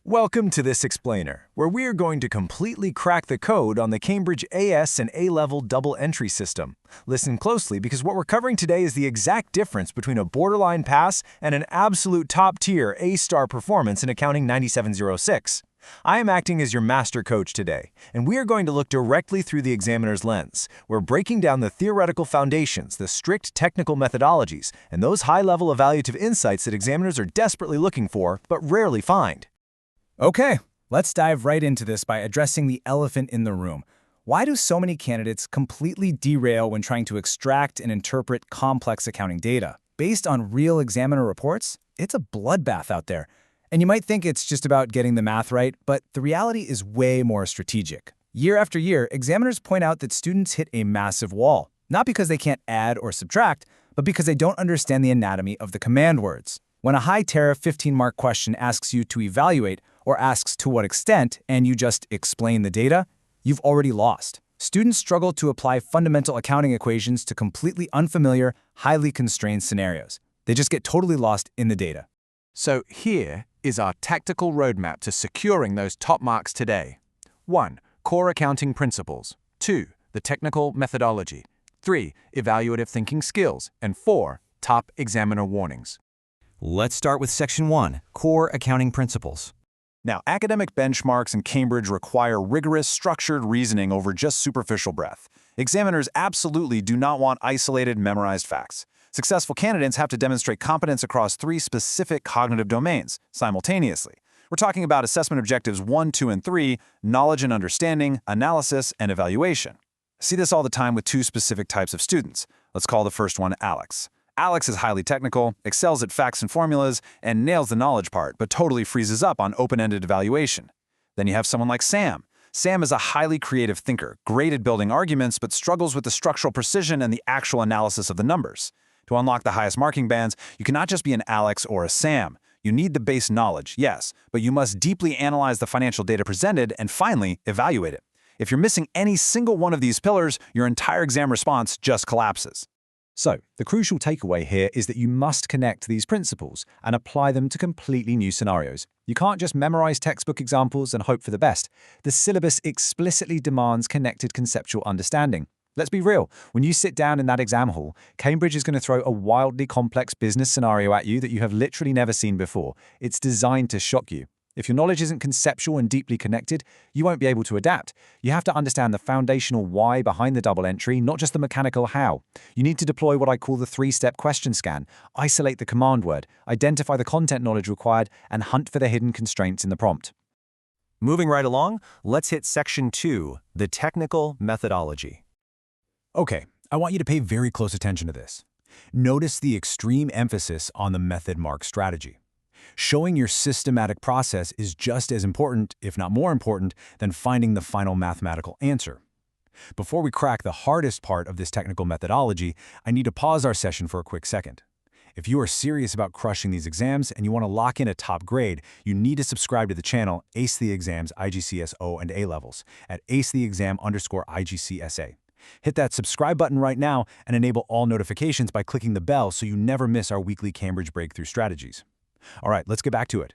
Welcome to this explainer, where we are going to completely crack the code on the Cambridge AS and A-level double entry system. Listen closely because what we're covering today is the exact difference between a borderline pass and an absolute top-tier A-star performance in Accounting 9706. I am acting as your master coach today, and we are going to look directly through the examiner's lens. We're breaking down the theoretical foundations, the strict technical methodologies, and those high-level evaluative insights that examiners are desperately looking for but rarely find. Okay, let's dive right into this by addressing the elephant in the room. Why do so many candidates completely derail when trying to extract and interpret complex accounting data? Based on real examiner reports, it's a bloodbath out there. And you might think it's just about getting the math right, but the reality is way more strategic. Year after year, examiners point out that students hit a massive wall, not because they can't add or subtract, but because they don't understand the anatomy of the command words. When a high-tariff 15-mark question asks you to evaluate or asks to what extent, and you just explain the data, you've already lost. Students struggle to apply fundamental accounting equations to completely unfamiliar, highly constrained scenarios. They just get totally lost in the data. So here is our tactical roadmap to securing those top marks today. 1. Core accounting principles. 2. The technical methodology. 3. Evaluative thinking skills. And 4. Top examiner warnings. Let's start with Section 1, Core Accounting Principles. Now, academic benchmarks in Cambridge require rigorous, structured reasoning over just superficial breadth. Examiners absolutely do not want isolated, memorized facts. Successful candidates have to demonstrate competence across 3 specific cognitive domains simultaneously. We're talking about assessment objectives 1, 2, and 3, knowledge and understanding, analysis, and evaluation. I see this all the time with 2 specific types of students. Let's call the first one Alex. Alex is highly technical, excels at facts and formulas, and nails the knowledge part, but totally freezes up on open-ended evaluation. Then you have someone like Sam. Sam is a highly creative thinker, great at building arguments, but struggles with the structural precision and the actual analysis of the numbers. To unlock the highest marking bands, you cannot just be an Alex or a Sam. You need the base knowledge, yes, but you must deeply analyze the financial data presented and finally evaluate it. If you're missing any single one of these pillars, your entire exam response just collapses. So, the crucial takeaway here is that you must connect these principles and apply them to completely new scenarios. You can't just memorize textbook examples and hope for the best. The syllabus explicitly demands connected conceptual understanding. Let's be real, when you sit down in that exam hall, Cambridge is going to throw a wildly complex business scenario at you that you have literally never seen before. It's designed to shock you. If your knowledge isn't conceptual and deeply connected, you won't be able to adapt. You have to understand the foundational why behind the double entry, not just the mechanical how. You need to deploy what I call the 3-step question scan, isolate the command word, identify the content knowledge required, and hunt for the hidden constraints in the prompt. Moving right along, let's hit Section 2, the technical methodology. Okay, I want you to pay very close attention to this. Notice the extreme emphasis on the method mark strategy. Showing your systematic process is just as important, if not more important, than finding the final mathematical answer. Before we crack the hardest part of this technical methodology, I need to pause our session for a quick second. If you are serious about crushing these exams and you want to lock in a top grade, you need to subscribe to the channel Ace the Exams IGCSE and A Levels at acetheexam_IGCSA. Hit that subscribe button right now and enable all notifications by clicking the bell so you never miss our weekly Cambridge Breakthrough Strategies. All right, let's get back to it.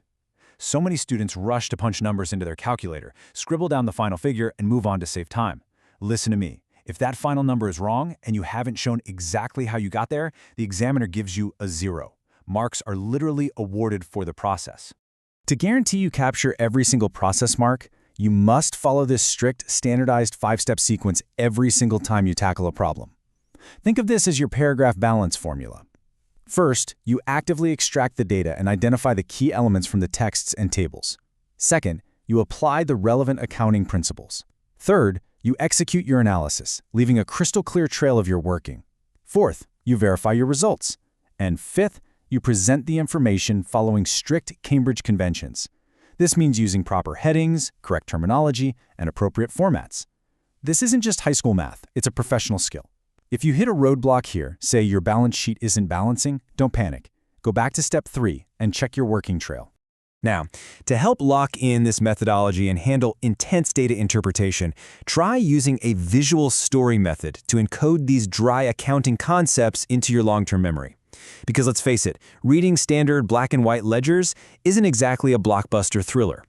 So many students rush to punch numbers into their calculator, scribble down the final figure, and move on to save time. Listen to me. If that final number is wrong and you haven't shown exactly how you got there, the examiner gives you a 0. Marks are literally awarded for the process. To guarantee you capture every single process mark, you must follow this strict, standardized 5-step sequence every single time you tackle a problem. Think of this as your paragraph balance formula. First, you actively extract the data and identify the key elements from the texts and tables. Second, you apply the relevant accounting principles. Third, you execute your analysis, leaving a crystal clear trail of your working. Fourth, you verify your results. And fifth, you present the information following strict Cambridge conventions. This means using proper headings, correct terminology, and appropriate formats. This isn't just high school math, it's a professional skill. If you hit a roadblock here, say your balance sheet isn't balancing, don't panic. Go back to step 3 and check your working trail. Now, to help lock in this methodology and handle intense data interpretation, try using a visual story method to encode these dry accounting concepts into your long-term memory. Because let's face it, reading standard black and white ledgers isn't exactly a blockbuster thriller.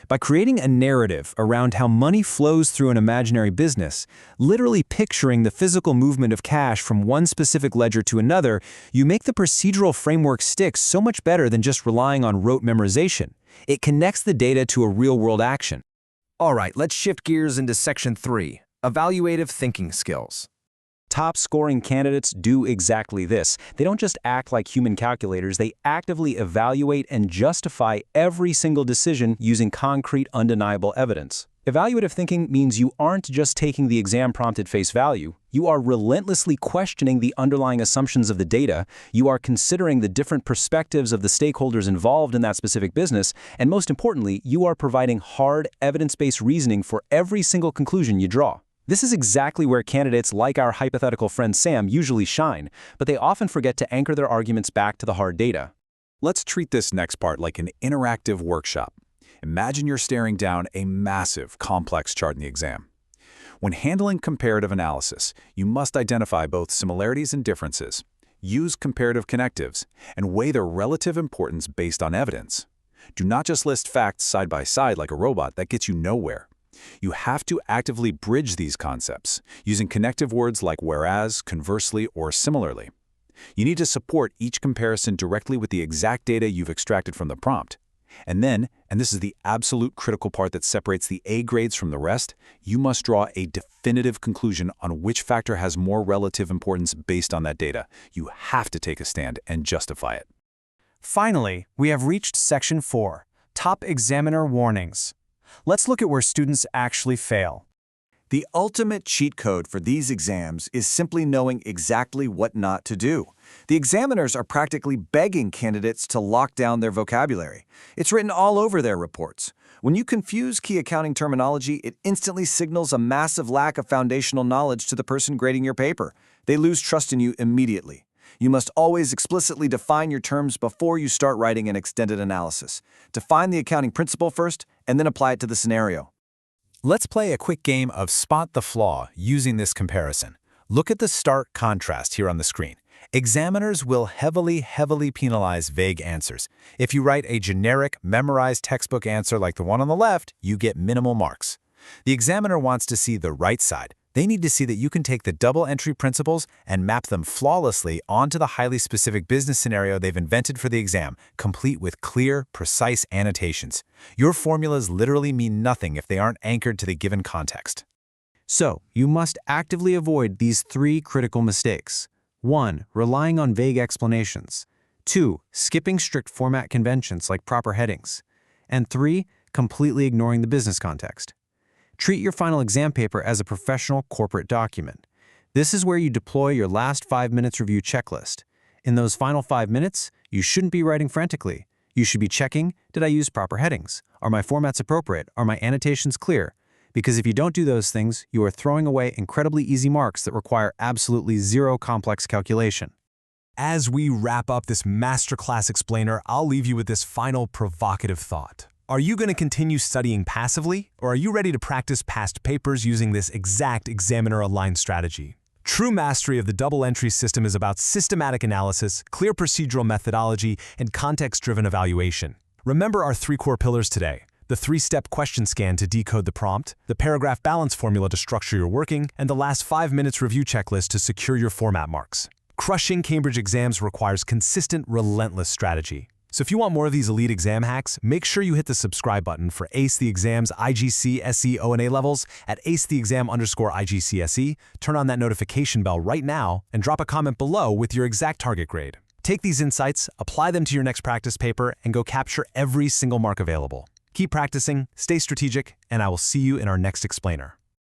By creating a narrative around how money flows through an imaginary business, literally picturing the physical movement of cash from one specific ledger to another, you make the procedural framework stick so much better than just relying on rote memorization. It connects the data to a real-world action. All right, let's shift gears into Section 3, Evaluative Thinking Skills. Top-scoring candidates do exactly this. They don't just act like human calculators, they actively evaluate and justify every single decision using concrete, undeniable evidence. Evaluative thinking means you aren't just taking the exam prompt at face value. You are relentlessly questioning the underlying assumptions of the data. You are considering the different perspectives of the stakeholders involved in that specific business. And most importantly, you are providing hard, evidence-based reasoning for every single conclusion you draw. This is exactly where candidates like our hypothetical friend Sam usually shine, but they often forget to anchor their arguments back to the hard data. Let's treat this next part like an interactive workshop. Imagine you're staring down a massive, complex chart in the exam. When handling comparative analysis, you must identify both similarities and differences, use comparative connectives, and weigh their relative importance based on evidence. Do not just list facts side by side like a robot. That gets you nowhere. You have to actively bridge these concepts, using connective words like whereas, conversely, or similarly. You need to support each comparison directly with the exact data you've extracted from the prompt. And then, and this is the absolute critical part that separates the A grades from the rest, you must draw a definitive conclusion on which factor has more relative importance based on that data. You have to take a stand and justify it. Finally, we have reached Section 4, Top Examiner Warnings. Let's look at where students actually fail. The ultimate cheat code for these exams is simply knowing exactly what not to do. The examiners are practically begging candidates to lock down their vocabulary. It's written all over their reports. When you confuse key accounting terminology, it instantly signals a massive lack of foundational knowledge to the person grading your paper. They lose trust in you immediately. You must always explicitly define your terms before you start writing an extended analysis. Define the accounting principle first, and then apply it to the scenario. Let's play a quick game of Spot the Flaw using this comparison. Look at the stark contrast here on the screen. Examiners will heavily penalize vague answers. If you write a generic, memorized textbook answer like the one on the left, you get minimal marks. The examiner wants to see the right side. They need to see that you can take the double entry principles and map them flawlessly onto the highly specific business scenario they've invented for the exam, complete with clear, precise annotations. Your formulas literally mean nothing if they aren't anchored to the given context. So, you must actively avoid these 3 critical mistakes. 1. Relying on vague explanations. 2. Skipping strict format conventions like proper headings. And 3. Completely ignoring the business context. Treat your final exam paper as a professional corporate document. This is where you deploy your last 5 minutes review checklist. In those final 5 minutes, you shouldn't be writing frantically. You should be checking, did I use proper headings? Are my formats appropriate? Are my annotations clear? Because if you don't do those things, you are throwing away incredibly easy marks that require absolutely zero complex calculation. As we wrap up this masterclass explainer, I'll leave you with this final provocative thought. Are you going to continue studying passively, or are you ready to practice past papers using this exact examiner-aligned strategy? True mastery of the double entry system is about systematic analysis, clear procedural methodology, and context-driven evaluation. Remember our 3 core pillars today: the 3-step question scan to decode the prompt, the paragraph balance formula to structure your working, and the last 5 minutes review checklist to secure your format marks. Crushing Cambridge exams requires consistent, relentless strategy. So if you want more of these elite exam hacks, make sure you hit the subscribe button for Ace the Exam's IGC, SE, O&A levels at acetheexam_IGCSE. Turn on that notification bell right now and drop a comment below with your exact target grade. Take these insights, apply them to your next practice paper, and go capture every single mark available. Keep practicing, stay strategic, and I will see you in our next explainer.